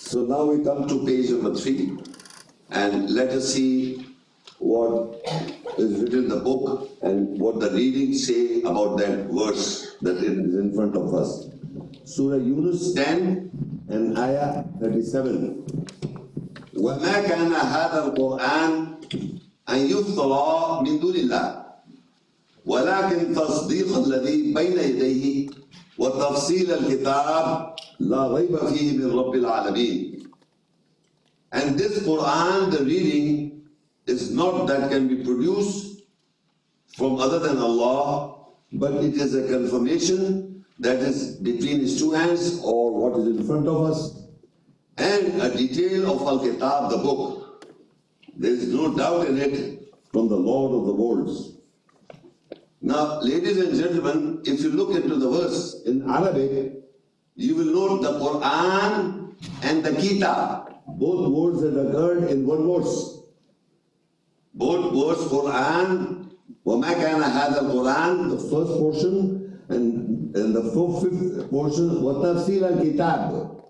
So now we come to page number 3, and let us see what is written in the book and what the readings say about that verse that is in front of us. Surah Yunus 10 and Ayah 37. وَمَا كَانَ هَذَا الْقُرْآنِ أَنْ يُفْتَرَى مِنْ دُونِ اللَّهِ وَلَكِنْ تَصْدِيقَ الَّذِي بَيْنَ يَدَيْهِ وَتَفْصِيلَ الْكِتَابِ لَا رَيْبَ فِيهِ مِنْ رَبِّ الْعَالَمِينَ. And this Quran, the reading, is not that can be produced from other than Allah, but it is a confirmation that is between his two hands or what is in front of us, and a detail of Al-Kitab, the book. There is no doubt in it from the Lord of the worlds. Now, ladies and gentlemen, if you look into the verse in Arabic, you will note the Quran and the Kitab, both words that occurred in one verse. Both words, Quran, وَمَا كَانَ هَذَا الْقُرْآنِ, the first portion, and the fifth portion, وَتَفْصِيلَ الْكِتَابِ.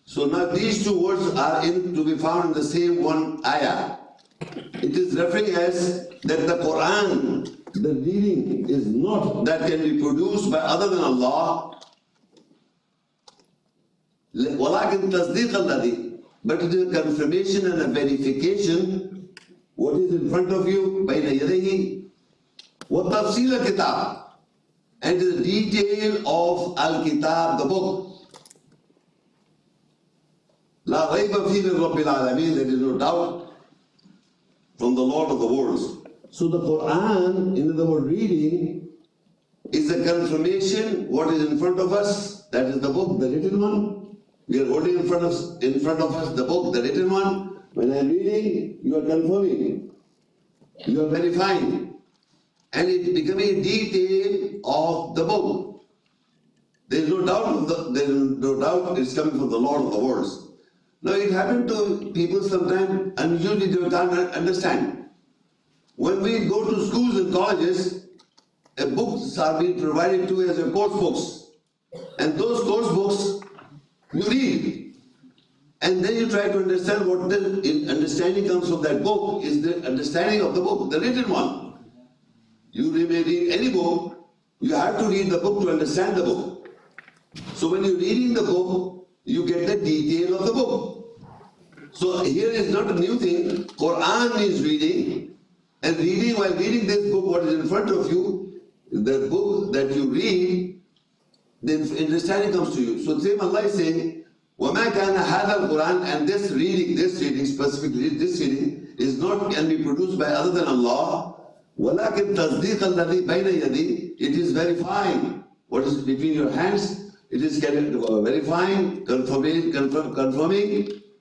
So now these two words are to be found in the same one ayah. It is referring as that the Quran, the reading, is not that can be produced by other than Allah. وَلَكِنْ تَصْدِيقَ الَّذِي, but it is a confirmation and a verification what is in front of you, بَيْنَ يَدَيْهِ وَتَفْصِيلَ الْكِتَابِ, and the detail of Al-Kitab, the book. لَا رَيْبَ فِيهِ مِنْ رَبِّ الْعَالَمِينَ, there is no doubt from the Lord of the worlds. So the Quran, in other words, reading, is a confirmation what is in front of us, that is the book, the written one. We are holding in front of us the book, the written one. When I am reading, you are confirming, you are verifying, and it is becoming a detail of the book. There is no doubt it is coming from the Lord of the worlds. Now it happened to people sometimes, and usually they can't understand. When we go to schools and colleges, books are being provided to as a course books, and those course books you read, and then you try to understand what the understanding comes from that book is the understanding of the book, the written one. You may read any book, you have to read the book to understand the book. So when you're reading the book, you get the detail of the book. So here is not a new thing. Quran is reading, and reading, while reading this book, what is in front of you, the book that you read, the understanding comes to you. So same Allah is saying, وَمَا كَانَ هَذَا الْقُرْآنِ, and this reading specifically, this reading is not can be produced by other than Allah. وَلَكِنْ تَصْدِيقَ الَّذِي بَيْنَ يَدِي, it is verifying what is between your hands. It is verifying, confirming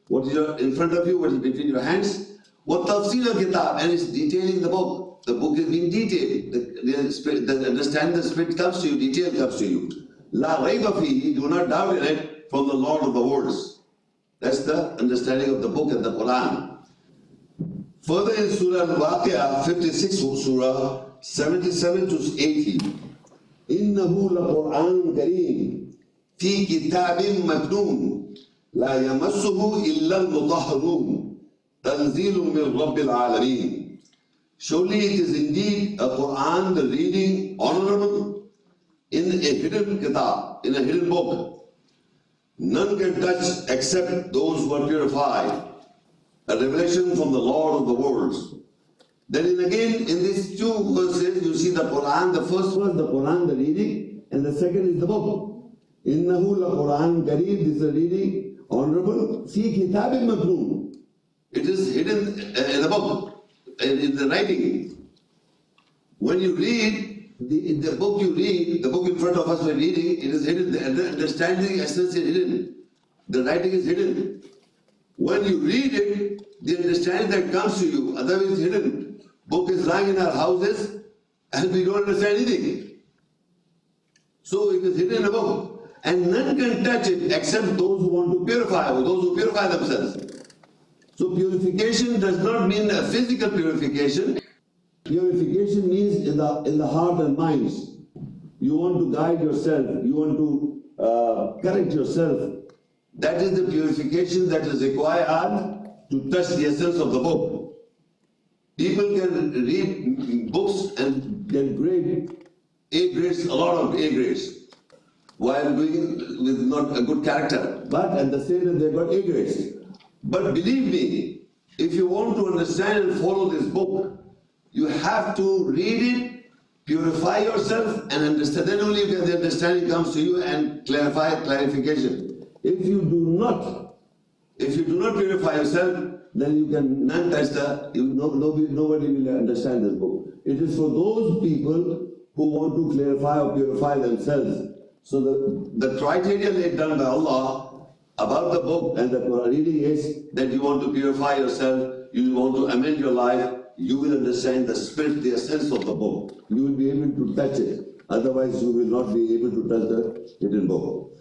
what is in front of you, what is between your hands. وَتَفْصِيلَ الْكِتَابِ, and it's detailing the book. The book is being detailed. The understanding the Spirit comes to you, detail comes to you. لَا رَيْبَ فِيهِ, do not doubt in it, from the Lord of the worlds. That's the understanding of the book and the Quran. Further in Surah Al-Waqi'ah, 56 Surah, 77 to 80. إِنَّهُ لَقُرْآنٌ كَرِيمٌ فِي كِتَابٍ مَكْنُونٍ لَا يَمَسُّهُ إِلَّا الْمُطَهَّرُونَ تَنزِيلٌ مِّن رَبِّ الْعَالَمِينَ. Surely it is indeed a Quran, the reading, honorable, in a hidden kitab, in a hidden book. None can touch except those who are purified. A revelation from the Lord of the worlds. Then again, in these two verses, you see the Quran, the first one, the Quran, the reading, and the second is the book. Innahu la Quran Kareem, this is the reading, honorable, fi kitabin maknoon. It is hidden in the book, in the writing. When you read, the book you read, the book in front of us we're reading, it is hidden, the understanding essence is hidden. The writing is hidden. When you read it, the understanding that comes to you, otherwise hidden. Book is lying in our houses and we don't understand anything. So it is hidden in a book. And none can touch it except those who want to purify, or those who purify themselves. So purification does not mean a physical purification. Purification means in the heart and minds. You want to guide yourself, you want to correct yourself, That is the purification that is required to touch the essence of the book. People can read books and get grade A grades, a lot of A grades, while doing with not a good character. But at the same time, they got A grades. But believe me, if you want to understand and follow this book, you have to read it, purify yourself, and understand. Then only the understanding comes to you and clarification. If you do not purify yourself, then you can none touch nobody will understand this book. It is for those people who want to clarify or purify themselves. So the criteria laid down by Allah about the book and the Quran reading is that you want to purify yourself, you want to amend your life, you will understand the spirit, the essence of the book. You will be able to touch it. Otherwise, you will not be able to touch the hidden book.